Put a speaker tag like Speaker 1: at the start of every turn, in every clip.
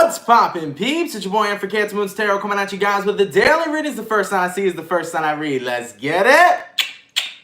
Speaker 1: What's poppin', peeps? It's your boy, for CancerMoonsTarot, coming at you guys with the daily readings. The first sign I see is the first sign I read. Let's get it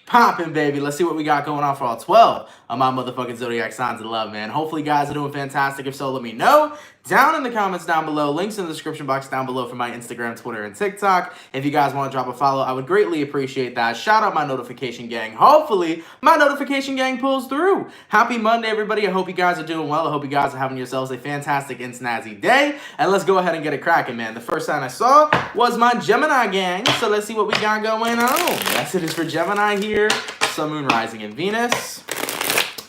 Speaker 1: poppin', baby. Let's see what we got going on for all 12 of my motherfucking zodiac signs of love, man. Hopefully, you guys are doing fantastic. If so, let me know down in the comments down below. Links in the description box down below for my Instagram, Twitter, and TikTok. If you guys want to drop a follow, I would greatly appreciate that. Shout out my notification gang. Hopefully, my notification gang pulls through. Happy Monday, everybody. I hope you guys are doing well. I hope you guys are having yourselves a fantastic and snazzy day. And let's go ahead and get it cracking, man. The first sign I saw was my Gemini gang. So let's see what we got going on. Yes, it is for Gemini here. Sun, Moon, Rising, and Venus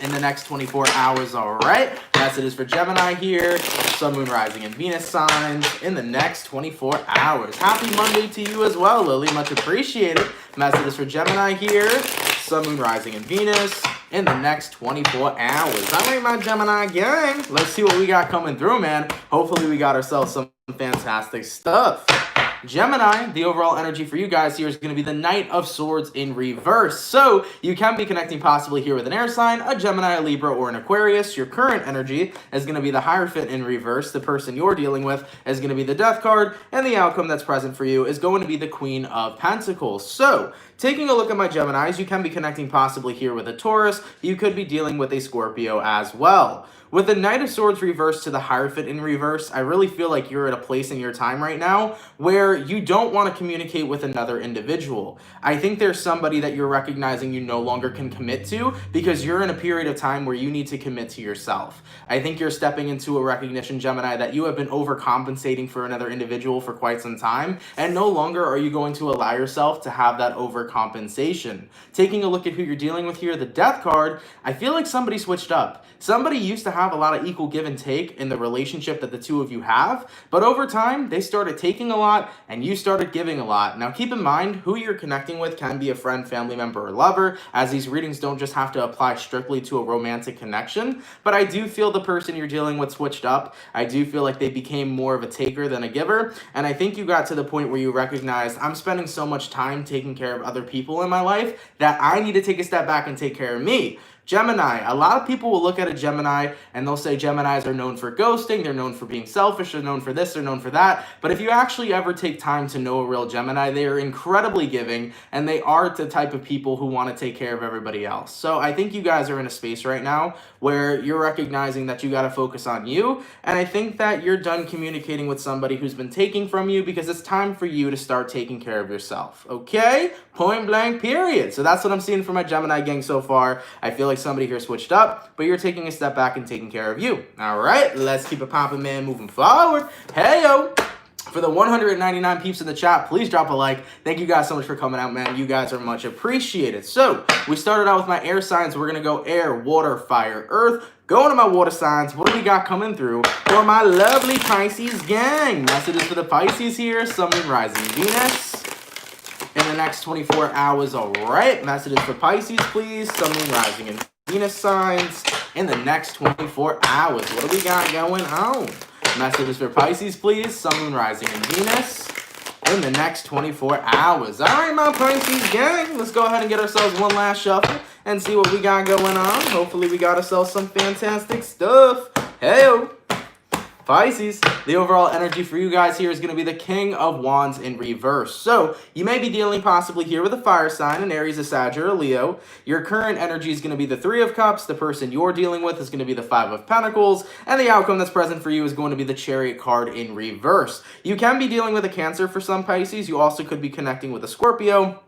Speaker 1: in the next 24 hours, all right? Yes, it is for Gemini here. Sun, Moon, Rising, and Venus signs in the next 24 hours. Happy Monday to you as well, Lily. Much appreciated. Yes, it is for Gemini here. Sun, Moon, Rising, and Venus in the next 24 hours. All right, my Gemini gang. Let's see what we got coming through, man. Hopefully, we got ourselves some fantastic stuff. Gemini, the overall energy for you guys here is going to be the Knight of Swords in reverse. So you can be connecting possibly here with an air sign, a Gemini, a Libra, or an Aquarius. Your current energy is going to be the Hierophant in reverse. The person you're dealing with is going to be the Death card, and the outcome that's present for you is going to be the Queen of Pentacles. So taking a look at my Geminis, you can be connecting possibly here with a Taurus. You could be dealing with a Scorpio as well. With the Knight of Swords reversed to the Hierophant in reverse, I really feel like you're at a place in your time right now where you don't want to communicate with another individual. I think there's somebody that you're recognizing you no longer can commit to because you're in a period of time where you need to commit to yourself. I think you're stepping into a recognition, Gemini, that you have been overcompensating for another individual for quite some time, and no longer are you going to allow yourself to have that overcompensation. Taking a look at who you're dealing with here, the Death card, I feel like somebody switched up. Somebody used to have a lot of equal give and take in the relationship that the two of you have, but over time, they started taking a lot and you started giving a lot. Now, keep in mind, who you're connecting with can be a friend, family member, or lover, as these readings don't just have to apply strictly to a romantic connection, but I do feel the person you're dealing with switched up. I do feel like they became more of a taker than a giver, and I think you got to the point where you recognized, I'm spending so much time taking care of other people in my life that I need to take a step back and take care of me. Gemini, a lot of people will look at a Gemini and they'll say Geminis are known for ghosting, they're known for being selfish, they're known for this, they're known for that. But if you actually ever take time to know a real Gemini, they are incredibly giving and they are the type of people who want to take care of everybody else. So I think you guys are in a space right now where you're recognizing that you got to focus on you. And I think that you're done communicating with somebody who's been taking from you because it's time for you to start taking care of yourself. Okay? Point blank, period. So that's what I'm seeing for my Gemini gang so far. I feel like somebody here switched up, but you're taking a step back and taking care of you. All right, let's keep it popping, man, moving forward. Hey, yo. For the 199 peeps in the chat, please drop a like. Thank you guys so much for coming out, man. You guys are much appreciated. So we started out with my air signs. We're going to go air, water, fire, earth. Going to my water signs, what do we got coming through for my lovely Pisces gang? Messages for the Pisces here. Sun, Moon, Rising, Venus in the next 24 hours. All right, messages for Pisces, please. Sun, Moon, Rising, and Venus signs in the next 24 hours. What do we got going on? Messages for Pisces, please. Sun, Moon, Rising, and Venus in the next 24 hours. All right, my Pisces gang. Let's go ahead and get ourselves one last shuffle and see what we got going on. Hopefully, we got ourselves some fantastic stuff. Hey-o. Pisces, the overall energy for you guys here is going to be the King of Wands in reverse. So you may be dealing possibly here with a fire sign, an Aries, a Sag, or a Leo. Your current energy is going to be the Three of Cups. The person you're dealing with is going to be the Five of Pentacles. And the outcome that's present for you is going to be the Chariot card in reverse. You can be dealing with a Cancer for some Pisces. You also could be connecting with a Scorpio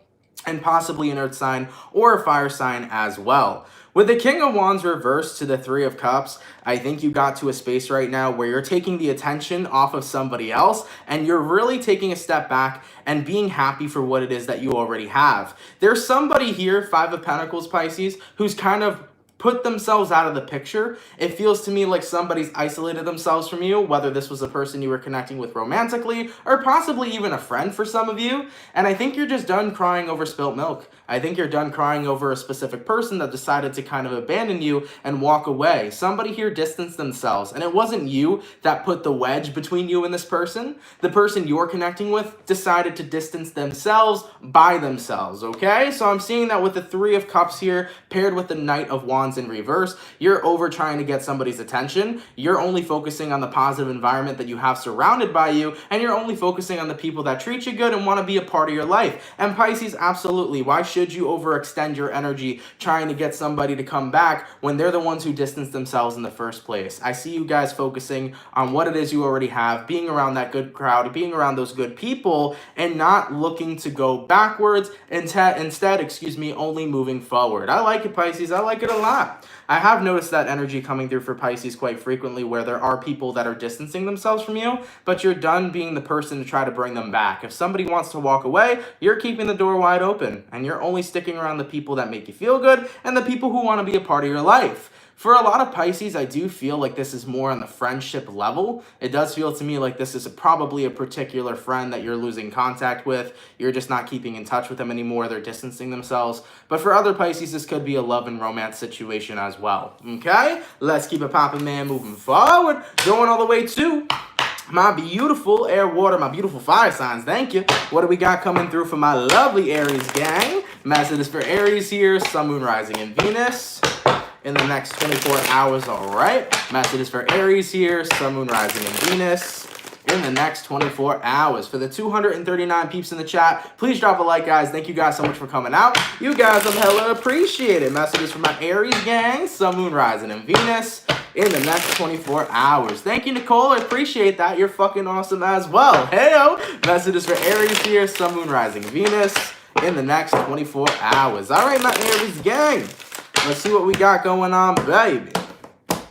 Speaker 1: and possibly an earth sign or a fire sign as well. With the King of Wands reversed to the Three of Cups, I think you got to a space right now where you're taking the attention off of somebody else and you're really taking a step back and being happy for what it is that you already have. There's somebody here, Five of Pentacles, Pisces, who's kind of put themselves out of the picture. It feels to me like somebody's isolated themselves from you, whether this was a person you were connecting with romantically or possibly even a friend for some of you. And I think you're just done crying over spilt milk. I think you're done crying over a specific person that decided to kind of abandon you and walk away. Somebody here distanced themselves, and it wasn't you that put the wedge between you and this person. The person you're connecting with decided to distance themselves by themselves, okay? So I'm seeing that with the Three of Cups here paired with the Knight of Wands Wands in reverse. You're over trying to get somebody's attention. You're only focusing on the positive environment that you have surrounded by you, and you're only focusing on the people that treat you good and want to be a part of your life. And Pisces, absolutely, why should you overextend your energy trying to get somebody to come back when they're the ones who distance themselves in the first place? I see you guys focusing on what it is you already have, being around that good crowd, being around those good people, and not looking to go backwards, instead, only moving forward. I like it, Pisces. I like it a lot. I have noticed that energy coming through for Pisces quite frequently, where there are people that are distancing themselves from you, but you're done being the person to try to bring them back. If somebody wants to walk away, you're keeping the door wide open, and you're only sticking around the people that make you feel good and the people who want to be a part of your life. For a lot of Pisces, I do feel like this is more on the friendship level. It does feel to me like this is probably a particular friend that you're losing contact with. You're just not keeping in touch with them anymore. They're distancing themselves. But for other Pisces, this could be a love and romance situation as well. Okay? Let's keep it popping, man, moving forward. Going all the way to my beautiful air, water, my beautiful fire signs. Thank you. What do we got coming through for my lovely Aries gang? Message is for Aries here. Sun, Moon, Rising, and Venus in the next 24 hours, all right? Message is for Aries here, Sun, Moon, Rising, and Venus in the next 24 hours. For the 239 peeps in the chat, please drop a like, guys. Thank you guys so much for coming out. You guys, I'm hella appreciated. Messages for my Aries gang, Sun, Moon, Rising, and Venus in the next 24 hours. Thank you, Nicole. I appreciate that. You're fucking awesome as well. Heyo. Messages for Aries here, Sun, Moon, Rising, Venus in the next 24 hours. All right, my Aries gang. Let's see what we got going on, baby.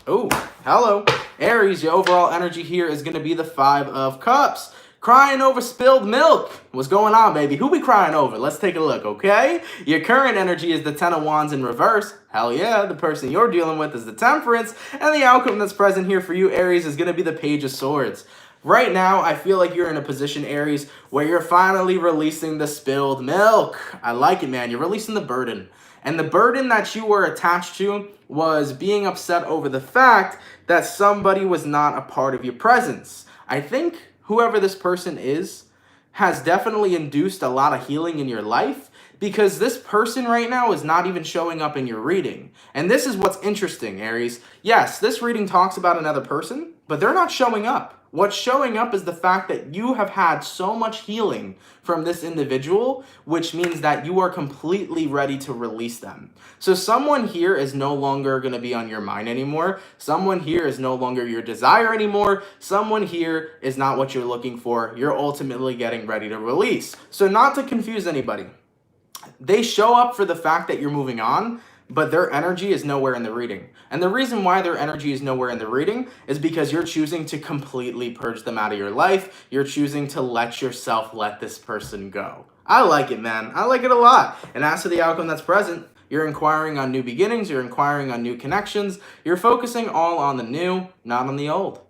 Speaker 1: Oh, hello. Aries, your overall energy here is going to be the 5 of Cups. Crying over spilled milk. What's going on, baby? Who we crying over? Let's take a look, okay? Your current energy is the 10 of Wands in reverse. Hell yeah, the person you're dealing with is the Temperance. And the outcome that's present here for you, Aries, is going to be the Page of Swords. Right now, I feel like you're in a position, Aries, where you're finally releasing the spilled milk. I like it, man. You're releasing the burden. And the burden that you were attached to was being upset over the fact that somebody was not a part of your presence. I think whoever this person is has definitely induced a lot of healing in your life, because this person right now is not even showing up in your reading. And this is what's interesting, Aries. Yes, this reading talks about another person, but they're not showing up. What's showing up is the fact that you have had so much healing from this individual, which means that you are completely ready to release them. So someone here is no longer going to be on your mind anymore. Someone here is no longer your desire anymore. Someone here is not what you're looking for. You're ultimately getting ready to release. So not to confuse anybody, they show up for the fact that you're moving on, but their energy is nowhere in the reading. And the reason why their energy is nowhere in the reading is because you're choosing to completely purge them out of your life. You're choosing to let yourself let this person go. I like it, man. I like it a lot. And as to the outcome that's present, you're inquiring on new beginnings. You're inquiring on new connections. You're focusing all on the new, not on the old.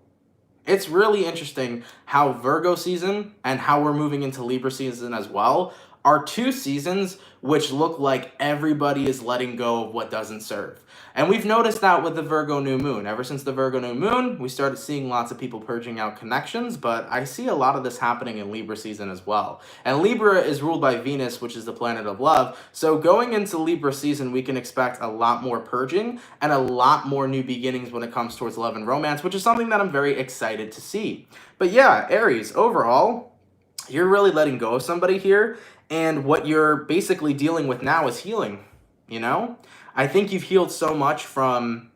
Speaker 1: It's really interesting how Virgo season and how we're moving into Libra season as well are 2 seasons which look like everybody is letting go of what doesn't serve. And we've noticed that with the Virgo new moon. Ever since the Virgo new moon, we started seeing lots of people purging out connections, but I see a lot of this happening in Libra season as well. And Libra is ruled by Venus, which is the planet of love. So going into Libra season, we can expect a lot more purging and a lot more new beginnings when it comes towards love and romance, which is something that I'm very excited to see. But yeah, Aries, overall, you're really letting go of somebody here. And what you're basically dealing with now is healing, you know? I think you've healed so much from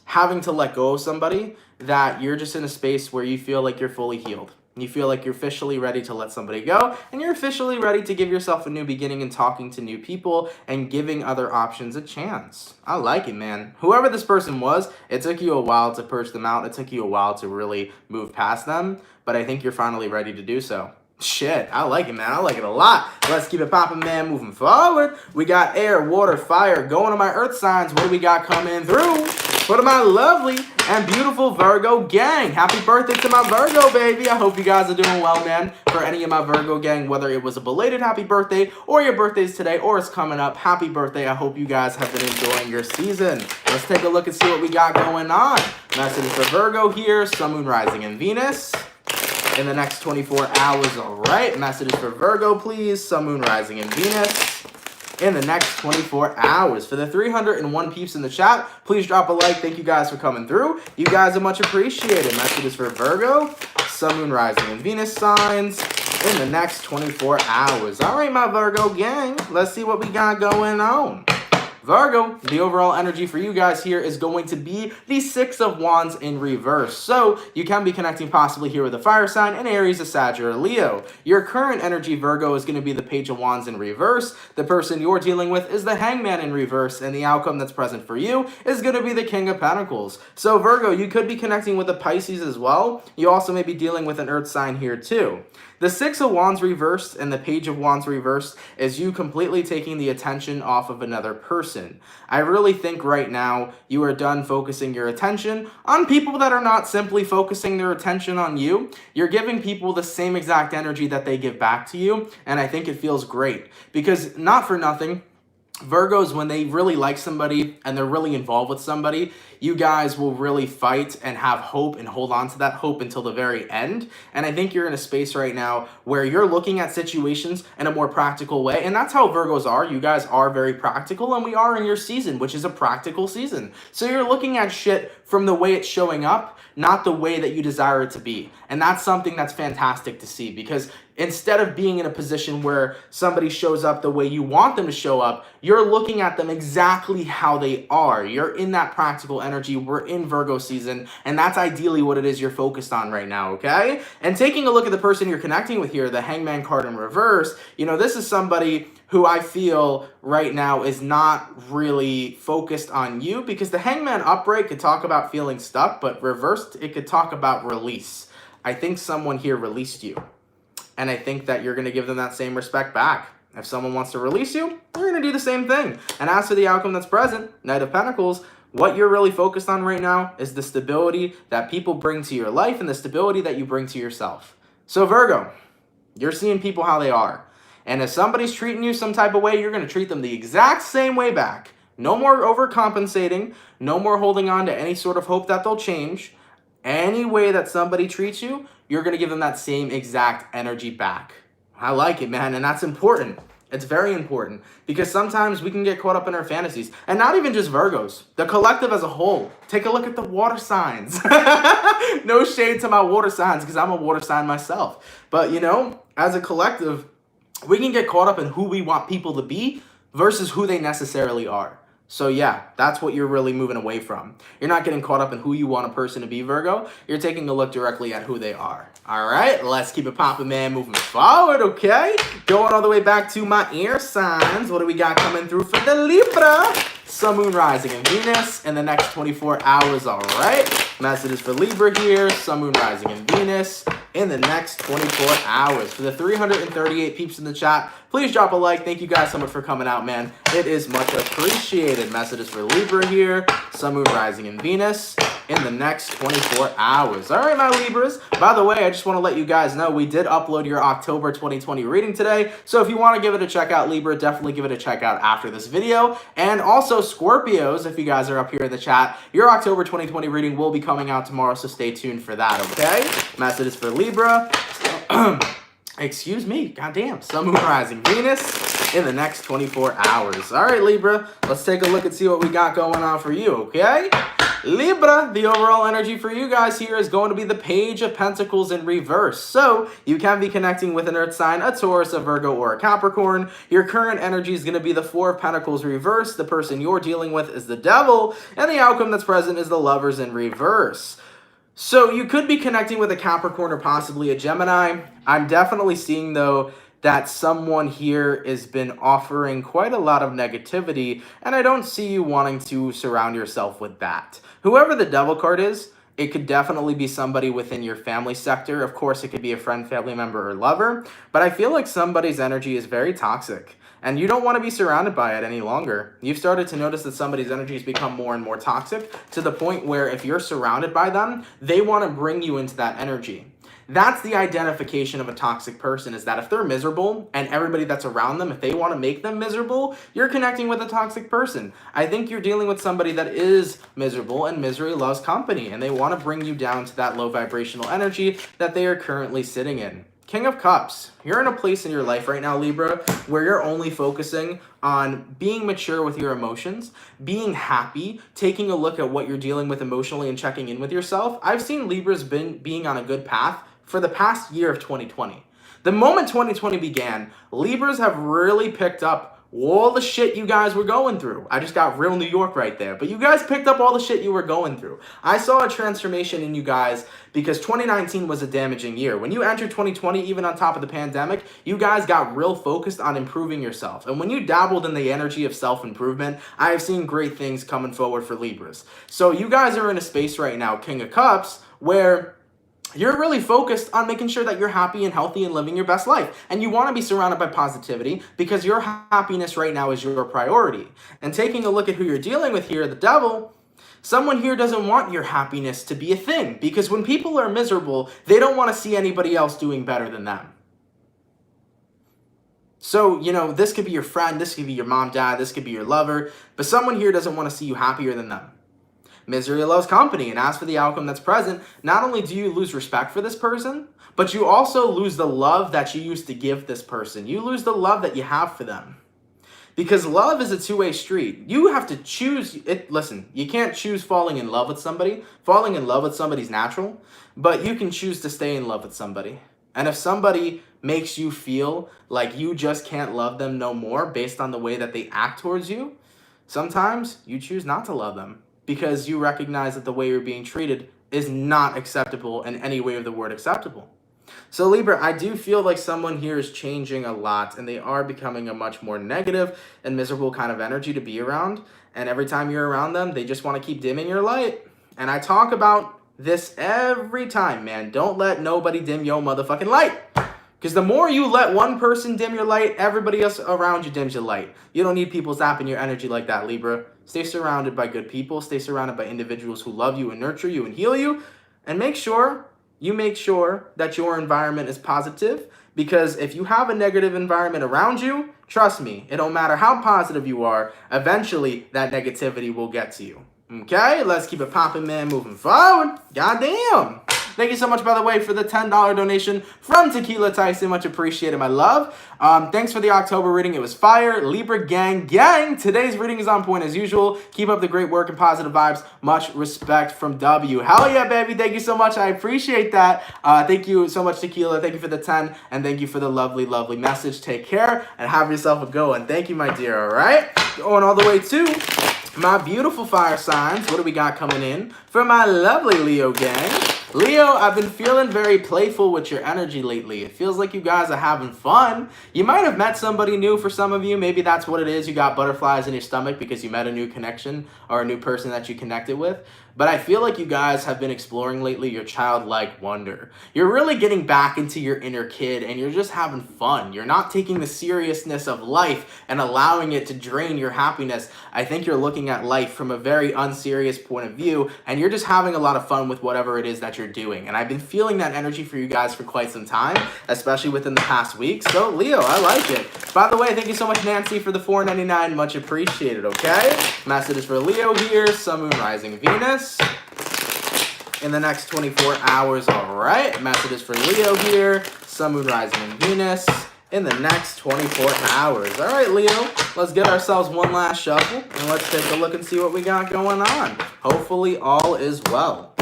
Speaker 1: having to let go of somebody that you're just in a space where you feel like you're fully healed. You feel like you're officially ready to let somebody go, and you're officially ready to give yourself a new beginning and talking to new people and giving other options a chance. I like it, man. Whoever this person was, it took you a while to purge them out. It took you a while to really move past them, but I think you're finally ready to do so. Shit, I like it, man. I like it a lot. Let's keep it popping, man. Moving forward, we got air, water, fire. Going to my earth signs. What do we got coming through? What my lovely and beautiful Virgo gang. Happy birthday to my Virgo, baby. I hope you guys are doing well, man. For any of my Virgo gang, whether it was a belated happy birthday or your birthday's today or it's coming up, happy birthday. I hope you guys have been enjoying your season. Let's take a look and see what we got going on. Message for Virgo here. Sun, Moon, Rising, and Venus in the next 24 hours, all right? Messages for Virgo, please. Sun, Moon, Rising, and Venus in the next 24 hours. For the 301 peeps in the chat, please drop a like. Thank you guys for coming through. You guys are much appreciated. Messages for Virgo, Sun, Moon, Rising, and Venus signs in the next 24 hours. All right, my Virgo gang, let's see what we got going on. Virgo, the overall energy for you guys here is going to be the Six of Wands in reverse. So you can be connecting possibly here with a fire sign, an Aries, a Sag, or a Leo. Your current energy, Virgo, is going to be the Page of Wands in reverse. The person you're dealing with is the Hangman in reverse, and the outcome that's present for you is going to be the King of Pentacles. So Virgo, you could be connecting with a Pisces as well. You also may be dealing with an Earth sign here too. The Six of Wands reversed and the Page of Wands reversed is you completely taking the attention off of another person. I really think right now you are done focusing your attention on people that are not simply focusing their attention on you. You're giving people the same exact energy that they give back to you, and I think it feels great. Because not for nothing, Virgos, when they really like somebody and they're really involved with somebody, you guys will really fight and have hope and hold on to that hope until the very end. And I think you're in a space right now where you're looking at situations in a more practical way. And that's how Virgos are. You guys are very practical, and we are in your season, which is a practical season. So you're looking at shit from the way it's showing up, not the way that you desire it to be. And that's something that's fantastic to see, because instead of being in a position where somebody shows up the way you want them to show up, you're looking at them exactly how they are. You're in that practical energy. We're in Virgo season, and that's ideally what it is you're focused on right now, okay? And taking a look at the person you're connecting with here, the Hangman card in reverse, you know, this is somebody who I feel right now is not really focused on you, because the Hangman upright could talk about feeling stuck, but reversed, it could talk about release. I think someone here released you, and I think that you're going to give them that same respect back. If someone wants to release you, you're going to do the same thing. And as for the outcome that's present, Knight of Pentacles, what you're really focused on right now is the stability that people bring to your life and the stability that you bring to yourself. So Virgo, you're seeing people how they are. And if somebody's treating you some type of way, you're going to treat them the exact same way back. No more overcompensating. No more holding on to any sort of hope that they'll change. Any way that somebody treats you, you're going to give them that same exact energy back. I like it, man. And that's important. It's very important, because sometimes we can get caught up in our fantasies, and not even just Virgos, the collective as a whole. Take a look at the water signs. No shade to my water signs, because I'm a water sign myself. But, you know, as a collective, we can get caught up in who we want people to be versus who they necessarily are. So yeah, that's what you're really moving away from. You're not getting caught up in who you want a person to be, Virgo. You're taking a look directly at who they are. All right, let's keep it popping, man, moving forward, okay? Going all the way back to my air signs. What do we got coming through for the Libra? Sun, Moon, Rising, and Venus in the next 24 hours, all right? Messages for Libra here, Sun, Moon, Rising, and Venus in the next 24 hours. For the 338 peeps in the chat, please drop a like. Thank you guys so much for coming out, man. It is much appreciated. Messages for Libra here, Sun, Moon, Rising, and Venus in the next 24 hours. All right, my Libras. By the way, I just want to let you guys know we did upload your October 2020 reading today. So if you want to give it a check out, Libra, definitely give it a check out after this video. And also Scorpios, if you guys are up here in the chat, your October 2020 reading will be coming out tomorrow, so stay tuned for that, okay? Messages for Libra. Excuse me, goddamn. Sun, Moon, Rising, Venus in the next 24 hours. All right, Libra, let's take a look and see what we got going on for you, okay? Libra, the overall energy for you guys here is going to be the Page of Pentacles in reverse. So you can be connecting with an Earth sign, a Taurus, a Virgo, or a Capricorn. Your current energy is going to be the Four of Pentacles reverse. The person you're dealing with is the Devil, and the outcome that's present is the Lovers in reverse. So you could be connecting with a Capricorn or possibly a Gemini. I'm definitely seeing, though, that someone here has been offering quite a lot of negativity, and I don't see you wanting to surround yourself with that. Whoever the Devil card is, it could definitely be somebody within your family sector. Of course, it could be a friend, family member, or lover, but I feel like somebody's energy is very toxic, and you don't want to be surrounded by it any longer. You've started to notice that somebody's energy has become more and more toxic, to the point where if you're surrounded by them, they want to bring you into that energy. That's the identification of a toxic person, is that if they're miserable and everybody that's around them, if they want to make them miserable, you're connecting with a toxic person. I think you're dealing with somebody that is miserable, and misery loves company, and they want to bring you down to that low vibrational energy that they are currently sitting in. King of Cups. You're in a place in your life right now, Libra, where you're only focusing on being mature with your emotions, being happy, taking a look at what you're dealing with emotionally and checking in with yourself. I've seen Libras being on a good path for the past year of 2020. The moment 2020 began, Libras have really picked up all the shit you guys were going through. I just got real New York right there. But you guys picked up all the shit you were going through. I saw a transformation in you guys because 2019 was a damaging year. When you entered 2020, even on top of the pandemic, you guys got real focused on improving yourself. And when you dabbled in the energy of self-improvement, I have seen great things coming forward for Libras. So you guys are in a space right now, King of Cups, where you're really focused on making sure that you're happy and healthy and living your best life. And you want to be surrounded by positivity because your happiness right now is your priority. And taking a look at who you're dealing with here, the devil, someone here doesn't want your happiness to be a thing. Because when people are miserable, they don't want to see anybody else doing better than them. So, you know, this could be your friend, this could be your mom, dad, this could be your lover. But someone here doesn't want to see you happier than them. Misery loves company, and as for the outcome that's present, not only do you lose respect for this person, but you also lose the love that you used to give this person. You lose the love that you have for them. Because love is a two-way street. You have to choose it. Listen, you can't choose falling in love with somebody. Falling in love with somebody is natural, but you can choose to stay in love with somebody. And if somebody makes you feel like you just can't love them no more based on the way that they act towards you, sometimes you choose not to love them. Because you recognize that the way you're being treated is not acceptable in any way of the word acceptable. So Libra, I do feel like someone here is changing a lot and they are becoming a much more negative and miserable kind of energy to be around. And every time you're around them, they just want to keep dimming your light. And I talk about this every time, man. Don't let nobody dim your motherfucking light. Because the more you let one person dim your light, everybody else around you dims your light. You don't need people zapping your energy like that, Libra. Stay surrounded by good people. Stay surrounded by individuals who love you and nurture you and heal you. And make sure that your environment is positive. Because if you have a negative environment around you, trust me, it don't matter how positive you are, eventually that negativity will get to you. Okay, let's keep it popping, man, moving forward. Goddamn. Thank you so much, by the way, for the $10 donation from Tequila Tyson. Much appreciated, my love. Thanks for the October reading. It was fire. Libra gang. Today's reading is on point as usual. Keep up the great work and positive vibes. Much respect from W. Hell yeah, baby. Thank you so much. I appreciate that. Thank you so much, Tequila. Thank you for the 10. And thank you for the lovely, lovely message. Take care and have yourself a good one. Thank you, my dear. All right. Going all the way to my beautiful fire signs. What do we got coming in for my lovely Leo gang? Leo, I've been feeling very playful with your energy lately. It feels like you guys are having fun. You might have met somebody new for some of you. Maybe that's what it is. You got butterflies in your stomach because you met a new connection or a new person that you connected with. But I feel like you guys have been exploring lately your childlike wonder. You're really getting back into your inner kid and you're just having fun. You're not taking the seriousness of life and allowing it to drain your happiness. I think you're looking at life from a very unserious point of view and you're just having a lot of fun with whatever it is that you're doing. And I've been feeling that energy for you guys for quite some time, especially within the past week. So Leo, I like it. By the way, thank you so much, Nancy, for the $4.99. Much appreciated, okay? Message is for Leo here, Sun, Moon, Rising, Venus. In the next 24 hours, all right. Messages for Leo here, Sun, Moon, Rising, and Venus. In the next 24 hours. All right, Leo, let's get ourselves one last shuffle, and let's take a look and see what we got going on. Hopefully, all is well.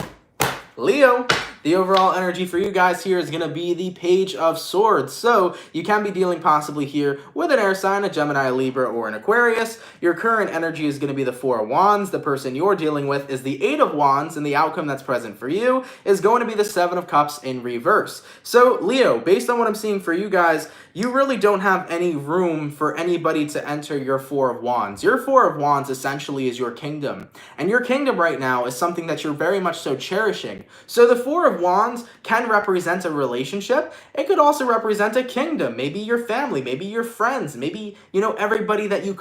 Speaker 1: Leo, the overall energy for you guys here is going to be the Page of Swords. So you can be dealing possibly here with an air sign, a Gemini, a Libra, or an Aquarius. Your current energy is going to be the Four of Wands. The person you're dealing with is the Eight of Wands, and the outcome that's present for you is going to be the Seven of Cups in reverse. So Leo, based on what I'm seeing for you guys, you really don't have any room for anybody to enter your Four of Wands. Your Four of Wands essentially is your kingdom. And your kingdom right now is something that you're very much so cherishing. So the Four of Wands can represent a relationship. It could also represent a kingdom. Maybe your family, maybe your friends, maybe, you know, everybody that you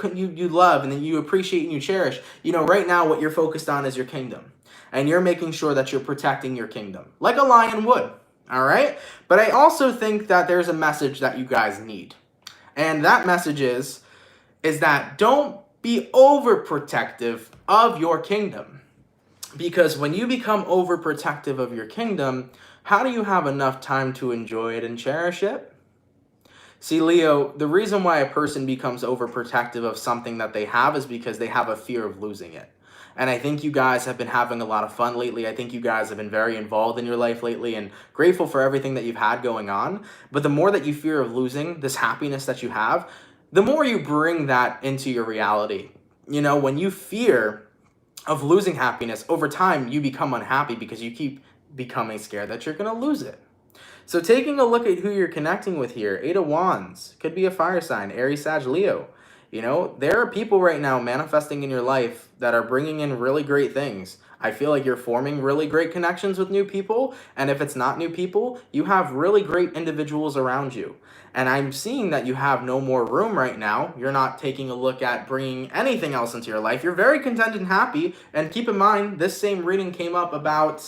Speaker 1: love and that you appreciate and you cherish. You know, right now what you're focused on is your kingdom. And you're making sure that you're protecting your kingdom. Like a lion would. All right? But I also think that there's a message that you guys need. And that message is that don't be overprotective of your kingdom. Because when you become overprotective of your kingdom, How do you have enough time to enjoy it and cherish it? See, Leo, the reason why a person becomes overprotective of something that they have is because they have a fear of losing it. And I think you guys have been having a lot of fun lately. I think you guys have been very involved in your life lately and grateful for everything that you've had going on. But the more that you fear of losing this happiness that you have, the more you bring that into your reality. You know, when you fear of losing happiness, over time you become unhappy because you keep becoming scared that you're going to lose it. So taking a look at who you're connecting with here, Eight of Wands, could be a fire sign, Aries, Sag, Leo. You know, there are people right now manifesting in your life that are bringing in really great things. I feel like you're forming really great connections with new people. And if it's not new people, you have really great individuals around you. And I'm seeing that you have no more room right now. You're not taking a look at bringing anything else into your life. You're very content and happy. And keep in mind, this same reading came up about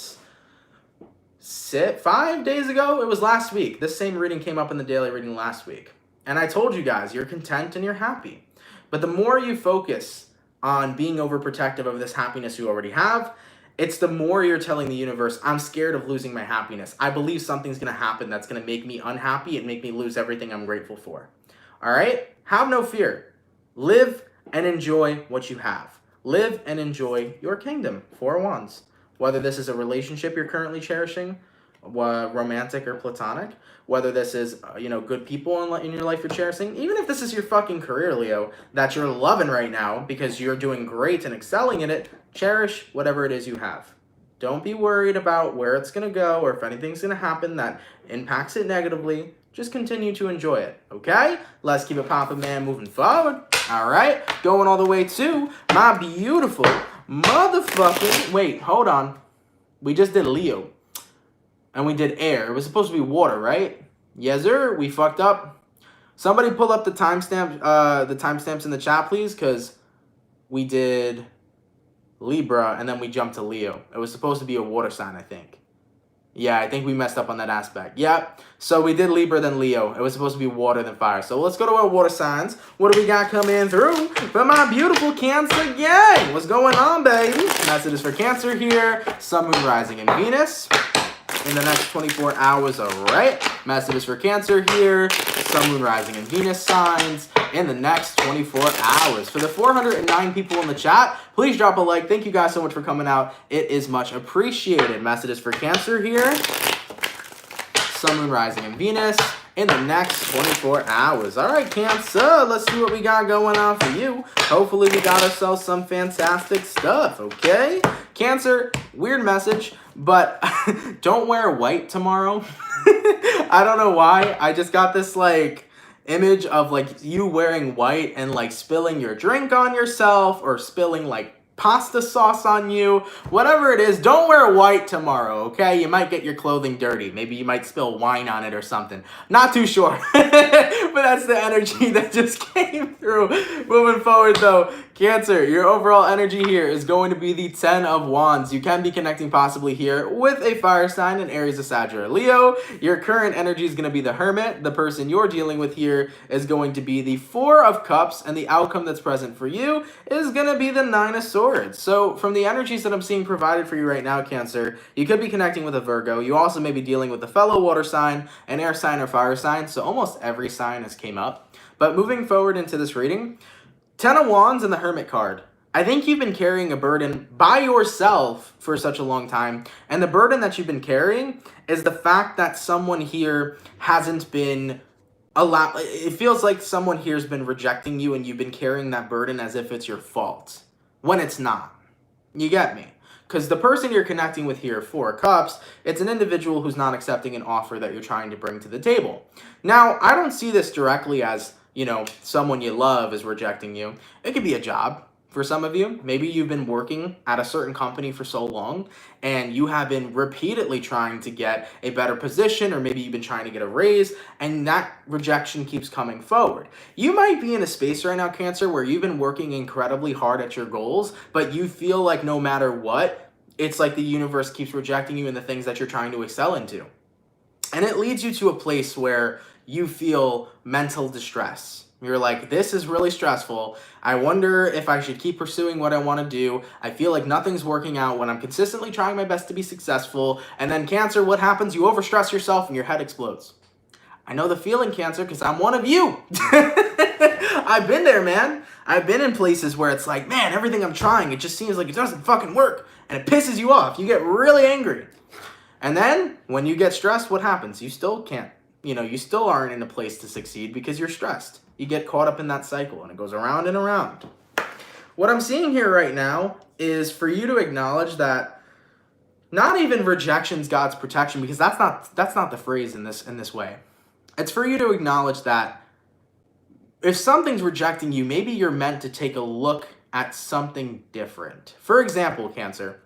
Speaker 1: 5 days ago. It was last week. This same reading came up in the daily reading last week. And I told you guys, you're content and you're happy. But the more you focus on being overprotective of this happiness you already have, it's the more you're telling the universe, I'm scared of losing my happiness. I believe something's going to happen that's going to make me unhappy and make me lose everything I'm grateful for. All right? Have no fear. Live and enjoy what you have. Live and enjoy your kingdom. Four of Wands. Whether this is a relationship you're currently cherishing, romantic or platonic, whether this is, good people in your life you're cherishing, even if this is your fucking career, Leo, that you're loving right now because you're doing great and excelling in it, cherish whatever it is you have. Don't be worried about where it's going to go or if anything's going to happen that impacts it negatively. Just continue to enjoy it, okay? Let's keep it poppin', man, moving forward. All right, going all the way to my beautiful motherfucking... Wait, hold on. We just did Leo. And we did air. It was supposed to be water, right? Yes, sir. We fucked up. Somebody pull up the timestamps in the chat, please, because we did Libra and then we jumped to Leo. It was supposed to be a water sign, I think. Yeah, I think we messed up on that aspect. Yep. So we did Libra, then Leo. It was supposed to be water, then fire. So let's go to our water signs. What do we got coming through for my beautiful Cancer gang? What's going on, baby? Messages for Cancer here. Sun, Moon, Rising, and Venus in the next 24 hours, all right? Messages for Cancer here. Sun, Moon, Rising, and Venus signs in the next 24 hours. For the 409 people in the chat, please drop a like. Thank you guys so much for coming out. It is much appreciated. Messages for Cancer here. Sun, Moon, Rising, and Venus in the next 24 hours. All right, Cancer, let's see what we got going on for you. Hopefully we got ourselves some fantastic stuff, okay? Cancer, weird message, but don't wear white tomorrow. I don't know why. I just got this, image of, you wearing white and, spilling your drink on yourself or spilling, pasta sauce on you. Whatever it is, don't wear white tomorrow, okay? You might get your clothing dirty. Maybe you might spill wine on it or something. Not too sure. But that's the energy that just came through. Moving forward, though, Cancer, your overall energy here is going to be the 10 of Wands. You can be connecting possibly here with a fire sign, an Aries, a Sag, or a Leo. Your current energy is going to be the Hermit. The person you're dealing with here is going to be the 4 of Cups, and the outcome that's present for you is going to be the 9 of Swords. So from the energies that I'm seeing provided for you right now, Cancer, you could be connecting with a Virgo. You also may be dealing with a fellow water sign, an air sign, or fire sign. So almost every sign has came up. But moving forward into this reading, 10 of Wands and the Hermit card. I think you've been carrying a burden by yourself for such a long time. And the burden that you've been carrying is the fact that someone here hasn't been allowed. It feels like someone here has been rejecting you and you've been carrying that burden as if it's your fault. When it's not. You get me? Because the person you're connecting with here, 4 of Cups, it's an individual who's not accepting an offer that you're trying to bring to the table. Now, I don't see this directly as, someone you love is rejecting you. It could be a job for some of you. Maybe you've been working at a certain company for so long and you have been repeatedly trying to get a better position, or maybe you've been trying to get a raise and that rejection keeps coming forward. You might be in a space right now, Cancer, where you've been working incredibly hard at your goals, but you feel like no matter what, it's like the universe keeps rejecting you in the things that you're trying to excel into. And it leads you to a place where you feel mental distress. You're like, this is really stressful. I wonder if I should keep pursuing what I want to do. I feel like nothing's working out when I'm consistently trying my best to be successful. And then Cancer, what happens? You overstress yourself and your head explodes. I know the feeling, Cancer, because I'm one of you. I've been there, man. I've been in places where it's like, man, everything I'm trying, it just seems like it doesn't fucking work. And it pisses you off. You get really angry. And then when you get stressed, what happens? You still can't, you still aren't in a place to succeed because you're stressed. You get caught up in that cycle and it goes around and around. What I'm seeing here right now is for you to acknowledge that not even rejection's God's protection, because that's not the phrase in this way. It's for you to acknowledge that if something's rejecting you, maybe you're meant to take a look at something different. For example, Cancer,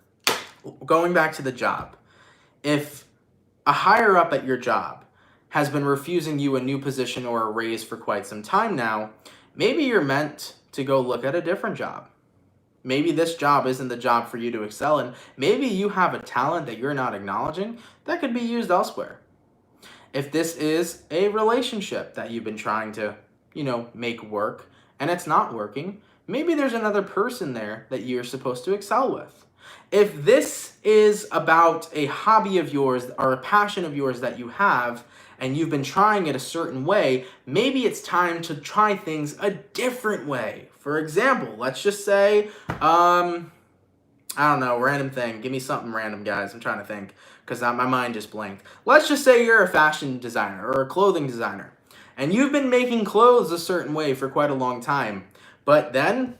Speaker 1: going back to the job. If a higher up at your job has been refusing you a new position or a raise for quite some time now, maybe you're meant to go look at a different job. Maybe this job isn't the job for you to excel in. Maybe you have a talent that you're not acknowledging that could be used elsewhere. If this is a relationship that you've been trying to, make work and it's not working, maybe there's another person there that you're supposed to excel with. If this is about a hobby of yours or a passion of yours that you have and you've been trying it a certain way, maybe it's time to try things a different way. For example, let's just say, I don't know, random thing. Give me something random, guys. I'm trying to think because my mind just blanked. Let's just say you're a fashion designer or a clothing designer and you've been making clothes a certain way for quite a long time, but then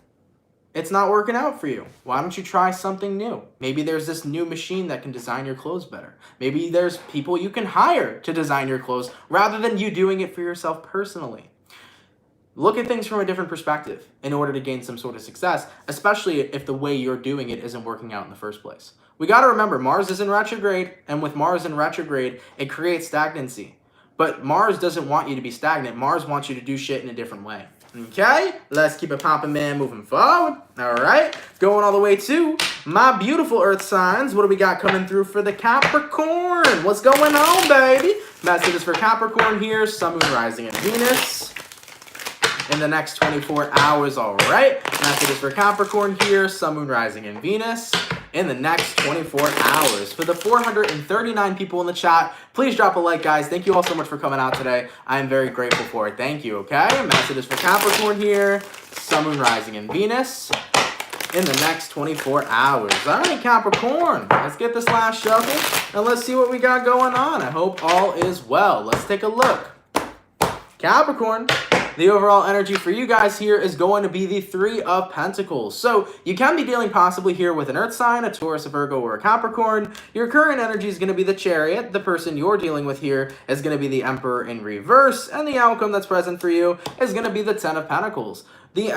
Speaker 1: it's not working out for you. Why don't you try something new? Maybe there's this new machine that can design your clothes better. Maybe there's people you can hire to design your clothes rather than you doing it for yourself personally. Look at things from a different perspective in order to gain some sort of success, especially if the way you're doing it isn't working out in the first place. We got to remember, Mars is in retrograde, and with Mars in retrograde, it creates stagnancy. But Mars doesn't want you to be stagnant. Mars wants you to do shit in a different way. Okay, let's keep it popping, man, moving forward. All right, going all the way to my beautiful earth signs. What do we got coming through for the Capricorn? What's going on, baby? Messages for Capricorn here. Sun, Moon, Rising, and Venus in the next 24 hours. All right, messages for Capricorn here. Sun, Moon, Rising, and Venus in the next 24 hours. For the 439 people in the chat, please drop a like, guys. Thank you all so much for coming out today. I am very grateful for it. Thank you, okay? Messages for Capricorn here. Sun, Moon, Rising, and Venus in the next 24 hours. All right, Capricorn, let's get this last shuffle, and let's see what we got going on. I hope all is well. Let's take a look. Capricorn, the overall energy for you guys here is going to be the Three of Pentacles. So you can be dealing possibly here with an earth sign, a Taurus, a Virgo, or a Capricorn. Your current energy is going to be the Chariot. The person you're dealing with here is going to be the Emperor in reverse. And the outcome that's present for you is going to be the Ten of Pentacles. The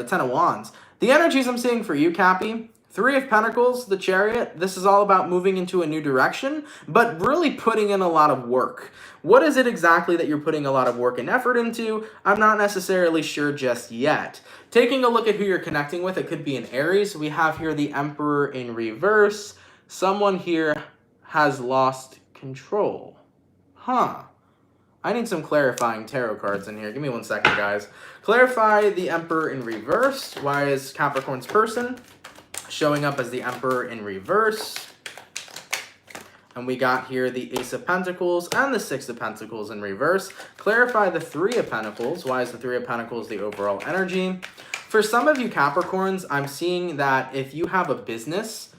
Speaker 1: Ten of Wands. The energies I'm seeing for you, Cappy, Three of Pentacles, the Chariot, this is all about moving into a new direction, but really putting in a lot of work. What is it exactly that you're putting a lot of work and effort into? I'm not necessarily sure just yet. Taking a look at who you're connecting with, it could be an Aries. We have here the Emperor in reverse. Someone here has lost control. I need some clarifying tarot cards in here. Give me 1 second, guys. Clarify the Emperor in reverse. Why is Capricorn's person showing up as the Emperor in reverse? And we got here the Ace of Pentacles and the Six of Pentacles in reverse. Clarify the Three of Pentacles. Why is the Three of Pentacles the overall energy? For some of you Capricorns, I'm seeing that if you have a business,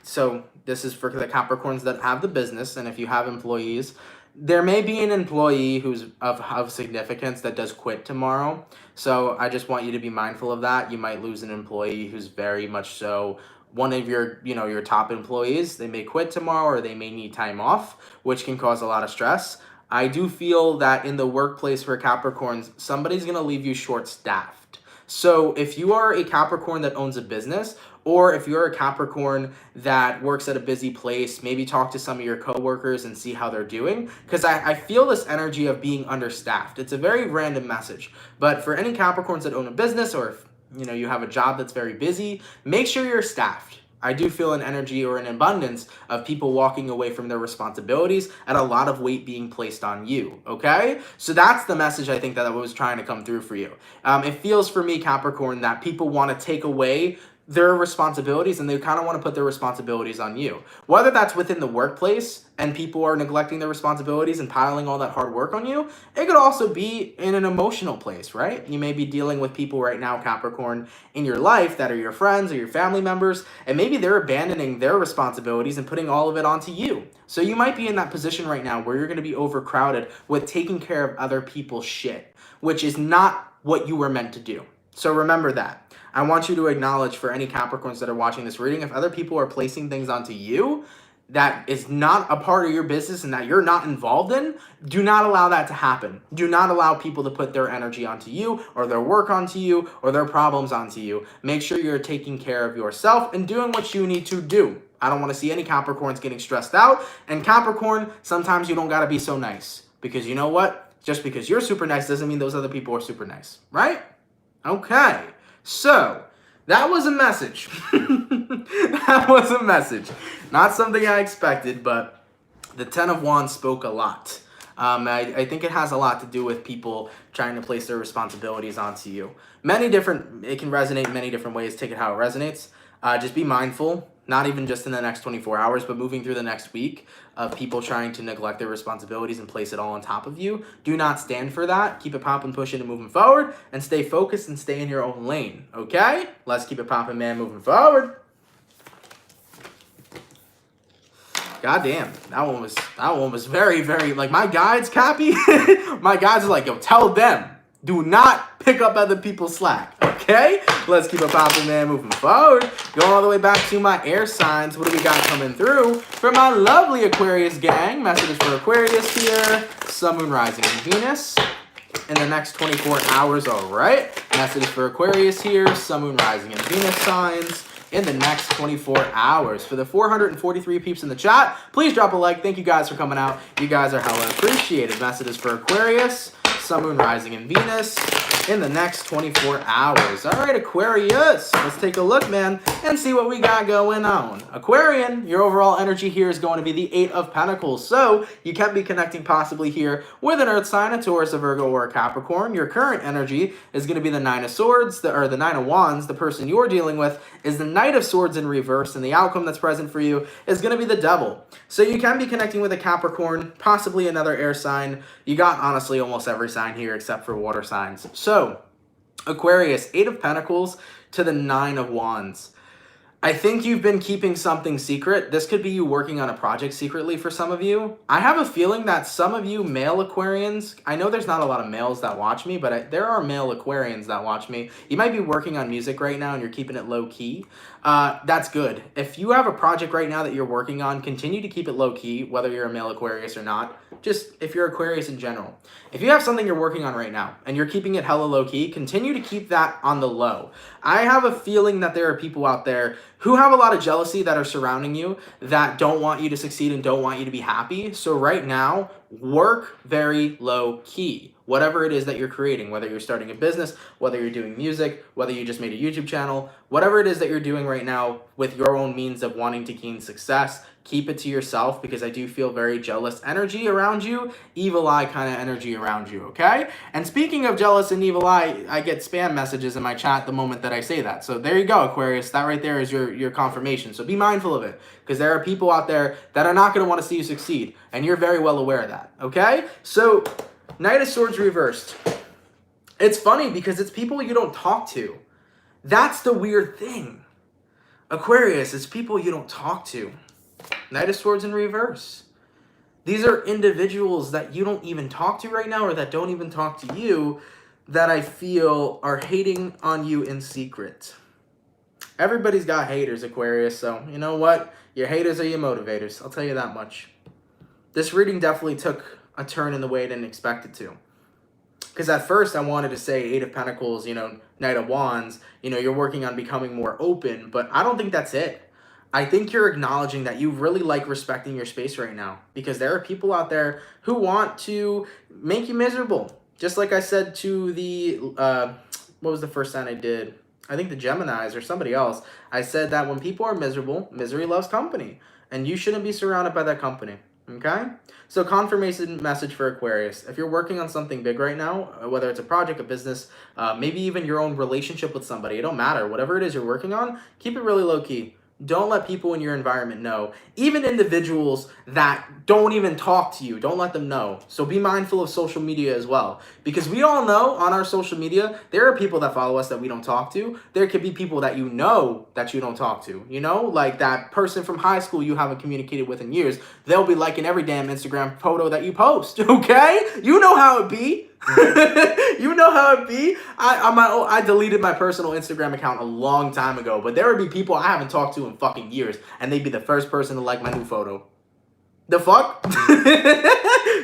Speaker 1: so this is for the Capricorns that have the business, and if you have employees, there may be an employee who's of significance that does quit tomorrow. So I just want you to be mindful of that. You might lose an employee who's very much so one of your, your top employees. They may quit tomorrow or they may need time off, which can cause a lot of stress. I do feel that in the workplace for Capricorns, somebody's going to leave you short-staffed. So if you are a Capricorn that owns a business, or if you're a Capricorn that works at a busy place, maybe talk to some of your coworkers and see how they're doing. Because I feel this energy of being understaffed. It's a very random message. But for any Capricorns that own a business, or if you have a job that's very busy, make sure you're staffed. I do feel an energy or an abundance of people walking away from their responsibilities and a lot of weight being placed on you, okay? So that's the message I think that I was trying to come through for you. It feels for me, Capricorn, that people want to take away their responsibilities and they kind of want to put their responsibilities on you. Whether that's within the workplace and people are neglecting their responsibilities and piling all that hard work on you, it could also be in an emotional place, right? You may be dealing with people right now, Capricorn, in your life that are your friends or your family members, and maybe they're abandoning their responsibilities and putting all of it onto you. So you might be in that position right now where you're going to be overcrowded with taking care of other people's shit, which is not what you were meant to do. So remember that. I want you to acknowledge for any Capricorns that are watching this reading, if other people are placing things onto you that is not a part of your business and that you're not involved in, do not allow that to happen. Do not allow people to put their energy onto you or their work onto you or their problems onto you. Make sure you're taking care of yourself and doing what you need to do. I don't want to see any Capricorns getting stressed out. And Capricorn, sometimes you don't got to be so nice, because you know what? Just because you're super nice doesn't mean those other people are super nice, right? Okay. So, that was a message. That was a message. Not something I expected, but the Ten of Wands spoke a lot. I think it has a lot to do with people trying to place their responsibilities onto you. It can resonate many different ways. Take it how it resonates. Just be mindful, not even just in the next 24 hours, but moving through the next week, of people trying to neglect their responsibilities and place it all on top of you. Do not stand for that. Keep it popping, pushing, and moving forward, and stay focused and stay in your own lane, okay? Let's keep it popping, man, moving forward. God damn, that one was very, very, like, my guides, Cappy, my guides are like, yo, tell them, do not pick up other people's slack, okay? Let's keep it popping, man, moving forward. Going all the way back to my air signs. What do we got coming through for my lovely Aquarius gang? Messages for Aquarius here. Sun, Moon, Rising, and Venus in the next 24 hours, all right? Messages for Aquarius here. Sun, Moon, Rising, and Venus signs in the next 24 hours. For the 443 peeps in the chat, please drop a like. Thank you guys for coming out. You guys are hella appreciated. Messages for Aquarius. Sun, Moon, Rising, and Venus in the next 24 hours. All right, Aquarius, let's take a look, man, and see what we got going on. Aquarian, your overall energy here is going to be the Eight of Pentacles. So you can be connecting possibly here with an Earth sign, a Taurus, a Virgo, or a Capricorn. Your current energy is going to be the Nine of Swords, or the Nine of Wands. The person you're dealing with is the Knight of Swords in reverse, and the outcome that's present for you is going to be the Devil. So you can be connecting with a Capricorn, possibly another air sign. You got, honestly, almost every sign here except for water signs. So, Aquarius, Eight of Pentacles to the Nine of Wands. I think you've been keeping something secret. This could be you working on a project secretly for some of you. I have a feeling that some of you male Aquarians, I know there's not a lot of males that watch me, but there are male Aquarians that watch me. You might be working on music right now and you're keeping it low key. That's good. If you have a project right now that you're working on, continue to keep it low key, whether you're a male Aquarius or not. Just if you're Aquarius in general. If you have something you're working on right now and you're keeping it hella low key, continue to keep that on the low. I have a feeling that there are people out there who have a lot of jealousy that are surrounding you, that don't want you to succeed and don't want you to be happy. So right now, work very low key. Whatever it is that you're creating, whether you're starting a business, whether you're doing music, whether you just made a YouTube channel, whatever it is that you're doing right now with your own means of wanting to gain success, keep it to yourself, because I do feel very jealous energy around you, evil eye kind of energy around you, okay? And speaking of jealous and evil eye, I get spam messages in my chat the moment that I say that. So there you go, Aquarius. That right there is your confirmation. So be mindful of it, because there are people out there that are not going to want to see you succeed, and you're very well aware of that, okay? So Knight of Swords reversed. It's funny because it's people you don't talk to. That's the weird thing. Aquarius, it's people you don't talk to. Knight of Swords in reverse. These are individuals that you don't even talk to right now, or that don't even talk to you, that I feel are hating on you in secret. Everybody's got haters, Aquarius, so you know what? Your haters are your motivators. I'll tell you that much. This reading definitely took a turn in the way I didn't expect it to. Because at first I wanted to say Eight of Pentacles, Knight of Wands, you're working on becoming more open, but I don't think that's it. I think you're acknowledging that you really like respecting your space right now, because there are people out there who want to make you miserable. Just like I said to the, what was the first sign I did? I think the Geminis or somebody else, I said that when people are miserable, misery loves company. And you shouldn't be surrounded by that company. Okay? So confirmation message for Aquarius. If you're working on something big right now, whether it's a project, a business, maybe even your own relationship with somebody, it don't matter. Whatever it is you're working on, keep it really low key. Don't let people in your environment know. Even individuals that don't even talk to you, don't let them know. So be mindful of social media as well. Because we all know on our social media, there are people that follow us that we don't talk to. There could be people that you know that you don't talk to. You know, like that person from high school you haven't communicated with in years. They'll be liking every damn Instagram photo that you post, okay? You know how it be. You know how it be. I deleted my personal Instagram account a long time ago, but there would be people I haven't talked to in fucking years, and they'd be the first person to like my new photo. The fuck?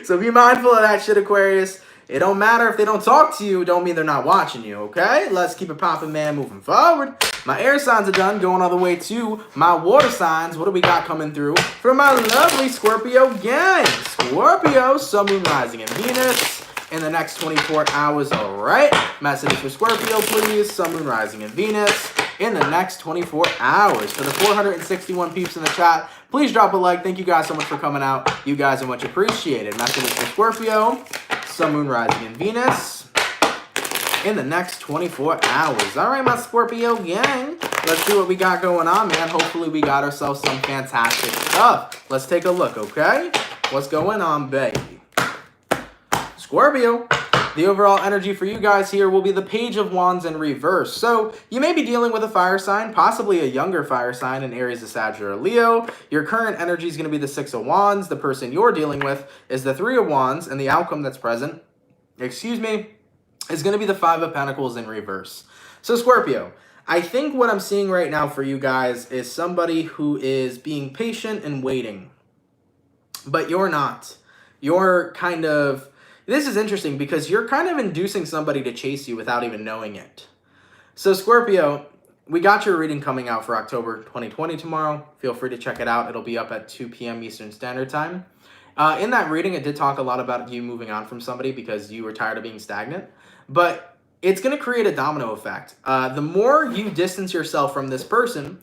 Speaker 1: So be mindful of that shit, Aquarius. It don't matter if they don't talk to you, don't mean they're not watching you, okay? Let's keep it popping, man, moving forward. My air signs are done, going all the way to my water signs. What do we got coming through for my lovely Scorpio gang? Scorpio, Sun, Moon, Rising, and Venus in the next 24 hours, all right? Message for Scorpio, please. Sun, Moon, Rising, and Venus in the next 24 hours. For the 461 peeps in the chat, please drop a like. Thank you guys so much for coming out. You guys are much appreciated. Message for Scorpio, Sun, Moon, Rising, and Venus in the next 24 hours. All right, my Scorpio gang. Let's see what we got going on, man. Hopefully we got ourselves some fantastic stuff. Let's take a look, okay? What's going on, baby? Scorpio, the overall energy for you guys here will be the Page of Wands in reverse. So you may be dealing with a fire sign, possibly a younger fire sign, an Aries, a Sag, or a Leo. Your current energy is going to be the Six of Wands. The person you're dealing with is the Three of Wands, and the outcome that's present, is going to be the Five of Pentacles in reverse. So Scorpio, I think what I'm seeing right now for you guys is somebody who is being patient and waiting. But you're not. You're kind of... This is interesting because you're kind of inducing somebody to chase you without even knowing it. So Scorpio, we got your reading coming out for October 2020 tomorrow. Feel free to check it out. It'll be up at 2 p.m. Eastern Standard Time. In that reading, it did talk a lot about you moving on from somebody because you were tired of being stagnant. But it's going to create a domino effect. The more you distance yourself from this person,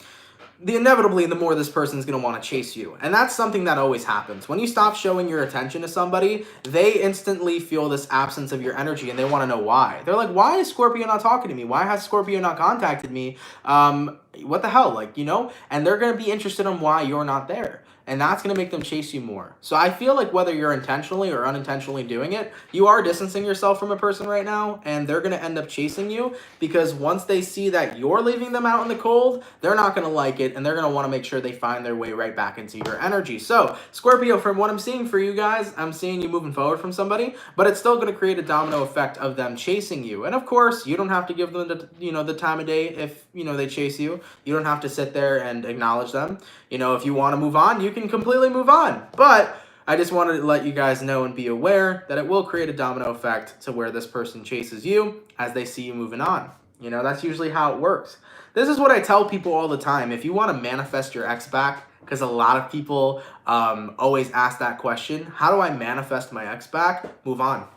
Speaker 1: inevitably, the more this person's going to want to chase you. And that's something that always happens. When you stop showing your attention to somebody, they instantly feel this absence of your energy, and they want to know why. They're like, why is Scorpio not talking to me? Why has Scorpio not contacted me? What the hell? Like, you know? And they're going to be interested in why you're not there. And that's going to make them chase you more. So I feel like whether you're intentionally or unintentionally doing it, you are distancing yourself from a person right now, and they're going to end up chasing you because once they see that you're leaving them out in the cold, they're not going to like it, and they're going to want to make sure they find their way right back into your energy. So Scorpio, from what I'm seeing for you guys, I'm seeing you moving forward from somebody, but it's still going to create a domino effect of them chasing you. And of course, you don't have to give them the time of day if, they chase you. You don't have to sit there and acknowledge them. If you want to move on, you can completely move on. But I just wanted to let you guys know and be aware that it will create a domino effect to where this person chases you as they see you moving on. That's usually how it works. This is what I tell people all the time. If you want to manifest your ex back, because a lot of people always ask that question, how do I manifest my ex back? Move on.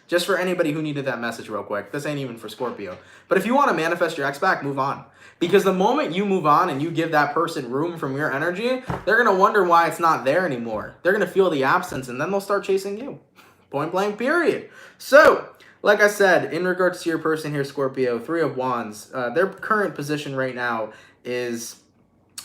Speaker 1: Just for anybody who needed that message real quick. This ain't even for Scorpio. But if you want to manifest your ex back, move on. Because the moment you move on and you give that person room from your energy, they're going to wonder why it's not there anymore. They're going to feel the absence, and then they'll start chasing you. Point blank, period. So, like I said, in regards to your person here, Scorpio, Three of Wands, their current position right now is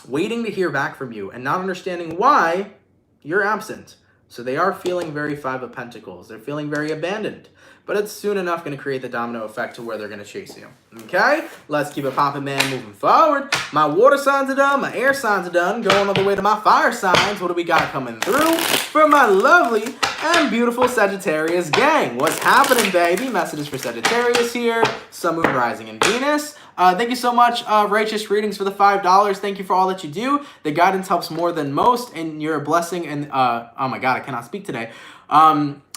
Speaker 1: waiting to hear back from you and not understanding why you're absent. So they are feeling very Five of Pentacles. They're feeling very abandoned. But it's soon enough going to create the domino effect to where they're going to chase you. Okay? Let's keep it popping, man, moving forward. My water signs are done. My air signs are done. Going all the way to my fire signs. What do we got coming through for my lovely and beautiful Sagittarius gang? What's happening, baby? Messages for Sagittarius here. Sun, Moon, Rising, and Venus. Thank you so much, Righteous Readings, for the $5. Thank you for all that you do. The guidance helps more than most, and you're a blessing. And oh my God, I cannot speak today.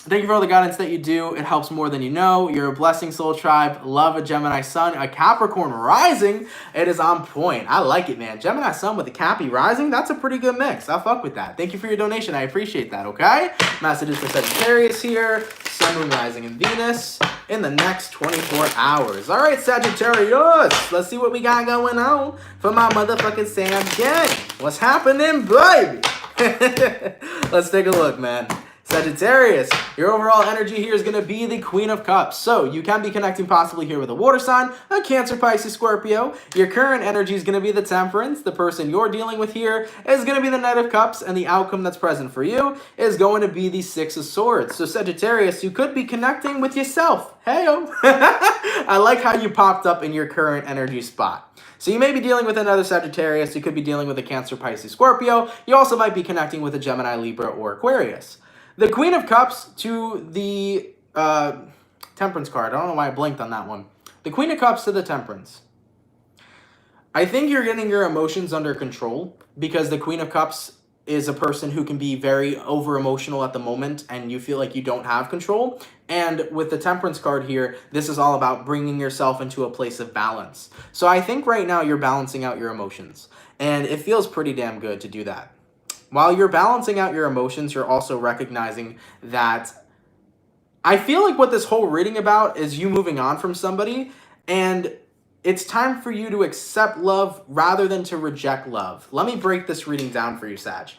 Speaker 1: Thank you for all the guidance that you do. It helps more than you know. You're a blessing, soul tribe. Love a Gemini sun, a Capricorn rising. It is on point. I like it, man. Gemini sun with a Cappy rising, that's a pretty good mix. I'll fuck with that. Thank you for your donation. I appreciate that, okay? Messages for Sagittarius here. Sun, Moon, rising, and Venus in the next 24 hours. All right, Sagittarius. Let's see what we got going on for my motherfucking Sag gang. What's happening, baby? Let's take a look, man. Sagittarius, your overall energy here is going to be the Queen of Cups. So you can be connecting possibly here with a water sign, a Cancer, Pisces, Scorpio. Your current energy is going to be the Temperance. The person you're dealing with here is going to be the Knight of Cups. And the outcome that's present for you is going to be the Six of Swords. So Sagittarius, you could be connecting with yourself. Hey-o. I like how you popped up in your current energy spot. So you may be dealing with another Sagittarius. You could be dealing with a Cancer, Pisces, Scorpio. You also might be connecting with a Gemini, Libra, or Aquarius. The Queen of Cups to the Temperance card. I don't know why I blinked on that one. The Queen of Cups to the Temperance. I think you're getting your emotions under control because the Queen of Cups is a person who can be very over-emotional at the moment and you feel like you don't have control. And with the Temperance card here, this is all about bringing yourself into a place of balance. So I think right now you're balancing out your emotions. And it feels pretty damn good to do that. While you're balancing out your emotions, you're also recognizing that I feel like what this whole reading about is you moving on from somebody, and it's time for you to accept love rather than to reject love. Let me break this reading down for you, Sag.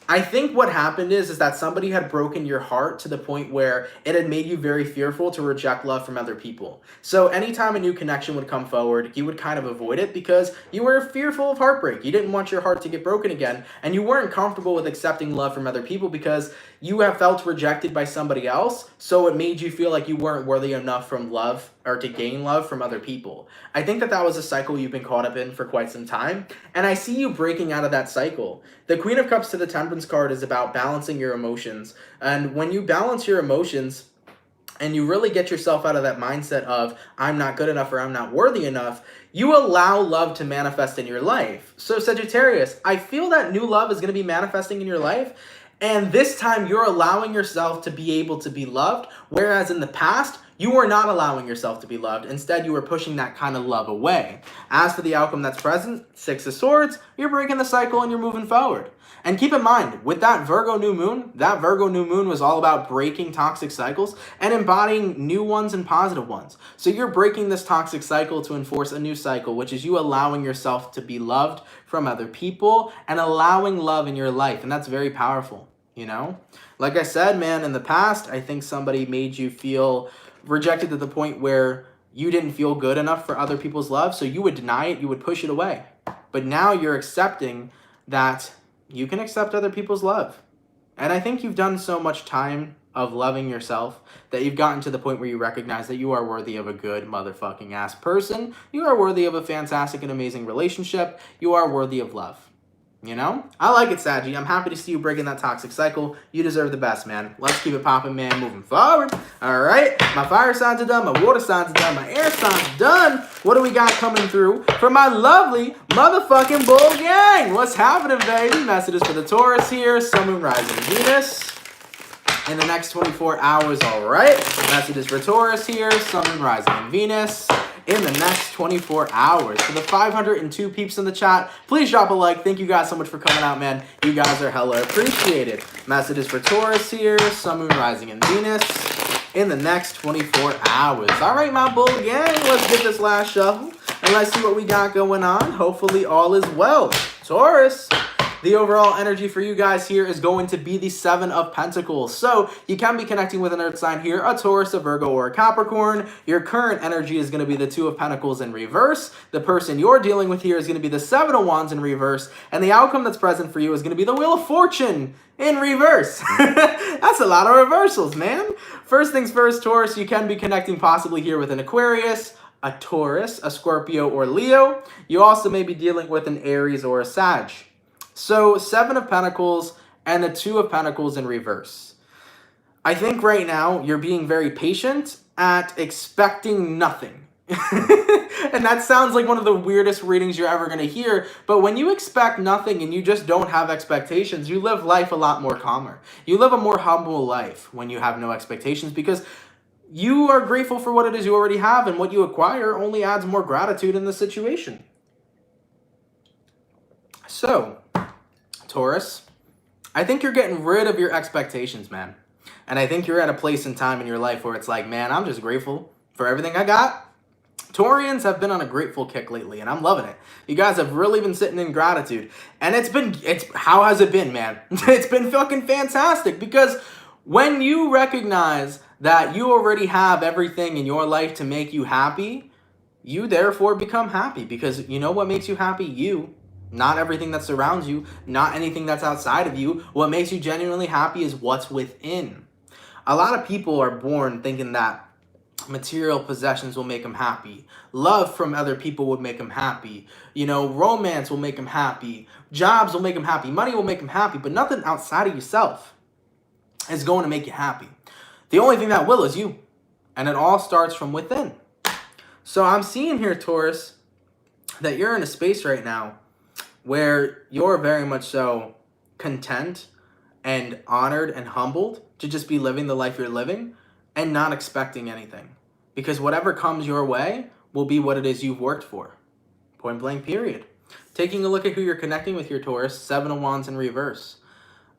Speaker 1: I think what happened is that somebody had broken your heart to the point where it had made you very fearful to reject love from other people. So anytime a new connection would come forward, you would kind of avoid it because you were fearful of heartbreak. You didn't want your heart to get broken again, and you weren't comfortable with accepting love from other people because you have felt rejected by somebody else, so it made you feel like you weren't worthy enough from love or to gain love from other people. I think that was a cycle you've been caught up in for quite some time, and I see you breaking out of that cycle. The Queen of Cups to the Temperance card is about balancing your emotions, and when you balance your emotions and you really get yourself out of that mindset of I'm not good enough or I'm not worthy enough, you allow love to manifest in your life. So Sagittarius, I feel that new love is going to be manifesting in your life, and this time you're allowing yourself to be able to be loved, whereas in the past, you were not allowing yourself to be loved. Instead, you were pushing that kind of love away. As for the outcome that's present, Six of Swords, you're breaking the cycle and you're moving forward. And keep in mind, with that Virgo new moon was all about breaking toxic cycles and embodying new ones and positive ones. So you're breaking this toxic cycle to enforce a new cycle, which is you allowing yourself to be loved from other people and allowing love in your life. And that's very powerful, you know? Like I said, man, in the past, I think somebody made you feel rejected to the point where you didn't feel good enough for other people's love, so you would deny it, you would push it away. But now you're accepting that you can accept other people's love. And I think you've done so much time of loving yourself that you've gotten to the point where you recognize that you are worthy of a good motherfucking ass person. You are worthy of a fantastic and amazing relationship. You are worthy of love. You know? I like it, Saggy. I'm happy to see you breaking that toxic cycle. You deserve the best, man. Let's keep it popping, man. Moving forward. All right. My fire signs are done. My water signs are done. My air signs are done. What do we got coming through for my lovely motherfucking bull gang? What's happening, baby? Messages for the Taurus here. Sun, Moon, rising, Venus in the next 24 hours. All right. Messages for Taurus here. Sun, Moon, rising, Venus in the next 24 hours. For the 502 peeps in the chat, please drop a like. Thank you guys so much for coming out, man. You guys are hella appreciated. Messages for Taurus here, Sun, Moon, rising, and Venus in the next 24 hours. All right, my bull gang, let's get this last shuffle and let's see what we got going on. Hopefully all is well. Taurus, the overall energy for you guys here is going to be the Seven of Pentacles. So you can be connecting with an earth sign here, a Taurus, a Virgo, or a Capricorn. Your current energy is going to be the Two of Pentacles in reverse. The person you're dealing with here is going to be the Seven of Wands in reverse. And the outcome that's present for you is going to be the Wheel of Fortune in reverse. That's a lot of reversals, man. First things first, Taurus, you can be connecting possibly here with an Aquarius, a Taurus, a Scorpio, or Leo. You also may be dealing with an Aries or a Sag. So, Seven of Pentacles and the Two of Pentacles in reverse. I think right now you're being very patient at expecting nothing. And that sounds like one of the weirdest readings you're ever going to hear. But when you expect nothing and you just don't have expectations, you live life a lot more calmer. You live a more humble life when you have no expectations, because you are grateful for what it is you already have, and what you acquire only adds more gratitude in the situation. So, Taurus, I think you're getting rid of your expectations, man. And I think you're at a place in time in your life where it's like, man, I'm just grateful for everything I got. Taurians have been on a grateful kick lately, and I'm loving it. You guys have really been sitting in gratitude. And how has it been, man? It's been fucking fantastic, because when you recognize that you already have everything in your life to make you happy, you therefore become happy, because you know what makes you happy? You. Not everything that surrounds you, not anything that's outside of you. What makes you genuinely happy is what's within. A lot of people are born thinking that material possessions will make them happy. Love from other people would make them happy. You know, romance will make them happy. Jobs will make them happy. Money will make them happy. But nothing outside of yourself is going to make you happy. The only thing that will is you. And it all starts from within. So I'm seeing here, Taurus, that you're in a space right now where you're very much so content and honored and humbled to just be living the life you're living and not expecting anything. Because whatever comes your way will be what it is you've worked for. Point blank, period. Taking a look at who you're connecting with here, Taurus, 7 of Wands in reverse.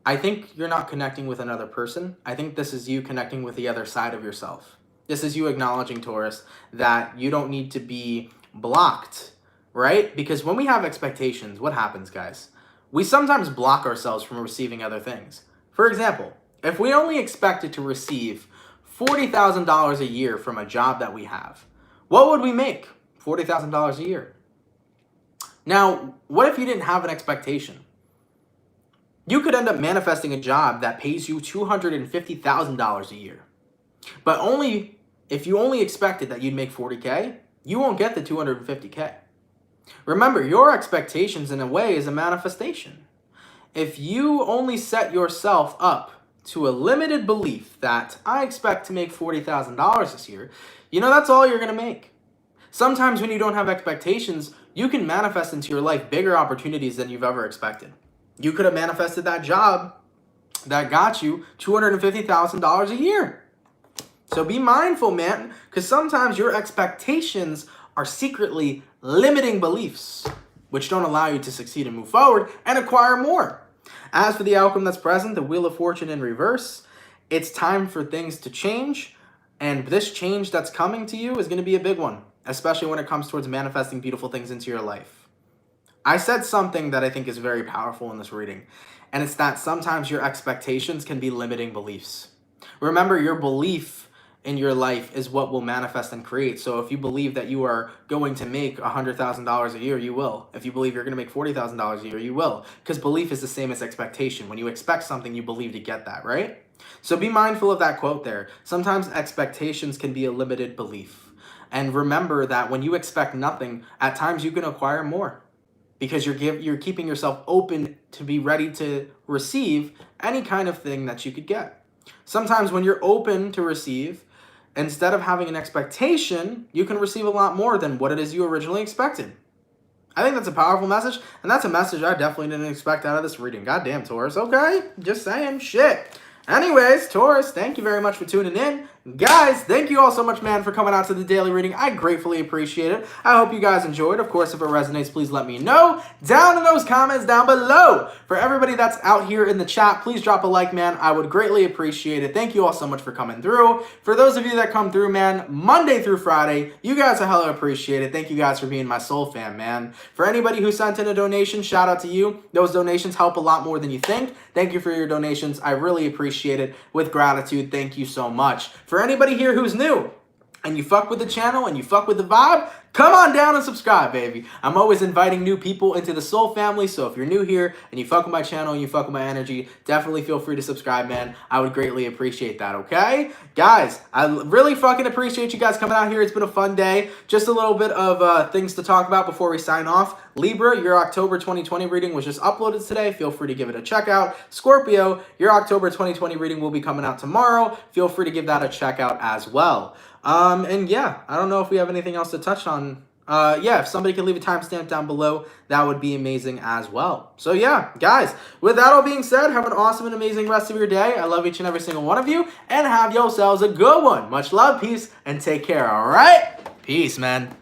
Speaker 1: I think you're not connecting with another person. I think this is you connecting with the other side of yourself. This is you acknowledging, Taurus, that you don't need to be blocked, right? Because when we have expectations, what happens, guys? We sometimes block ourselves from receiving other things. For example, if we only expected to receive $40,000 a year from a job that we have, what would we make? $40,000 a year. Now, what if you didn't have an expectation? You could end up manifesting a job that pays you $250,000 a year. But if you only expected that you'd make 40K, you won't get the 250K. Remember, your expectations in a way is a manifestation. If you only set yourself up to a limited belief that I expect to make $40,000 this year, you know that's all you're going to make. Sometimes when you don't have expectations, you can manifest into your life bigger opportunities than you've ever expected. You could have manifested that job that got you $250,000 a year. So be mindful, man, because sometimes your expectations are secretly limiting beliefs, which don't allow you to succeed and move forward and acquire more. As for the outcome that's present, the Wheel of Fortune in reverse, it's time for things to change. And this change that's coming to you is going to be a big one, especially when it comes towards manifesting beautiful things into your life. I said something that I think is very powerful in this reading, and it's that sometimes your expectations can be limiting beliefs. Remember, your belief in your life is what will manifest and create. So if you believe that you are going to make $100,000 a year, you will. If you believe you're going to make $40,000 a year, you will. Because belief is the same as expectation. When you expect something, you believe to get that, right? So be mindful of that quote there. Sometimes expectations can be a limited belief. And remember that when you expect nothing, at times you can acquire more. Because you're keeping yourself open to be ready to receive any kind of thing that you could get. Sometimes when you're open to receive, instead of having an expectation, you can receive a lot more than what it is you originally expected. I think that's a powerful message, and that's a message I definitely didn't expect out of this reading. Goddamn, Taurus. Okay, just saying shit. Anyways, Taurus, thank you very much for tuning in. Guys, thank you all so much, man, for coming out to the daily reading. I gratefully appreciate it. I hope you guys enjoyed. Of course, if it resonates, please let me know down in those comments down below. For everybody that's out here in the chat, please drop a like, man. I would greatly appreciate it. Thank you all so much for coming through. For those of you that come through, man, Monday through Friday, you guys are hella appreciated. Thank you guys for being my soul fam, man. For anybody who sent in a donation, shout out to you. Those donations help a lot more than you think. Thank you for your donations. I really appreciate it. With gratitude, thank you so much. For anybody here who's new and you fuck with the channel and you fuck with the vibe, come on down and subscribe, baby. I'm always inviting new people into the soul family, so if you're new here and you fuck with my channel and you fuck with my energy, definitely feel free to subscribe, man. I would greatly appreciate that, okay? Guys, I really fucking appreciate you guys coming out here. It's been a fun day. Just a little bit of things to talk about before we sign off. Libra, your October 2020 reading was just uploaded today. Feel free to give it a check out. Scorpio, your October 2020 reading will be coming out tomorrow. Feel free to give that a check out as well. And yeah, I don't know if we have anything else to touch on. Yeah, if somebody could leave a timestamp down below, that would be amazing as well. So yeah, guys, with that all being said, have an awesome and amazing rest of your day. I love each and every single one of you, and have yourselves a good one. Much love, peace, and take care, all right? Peace, man.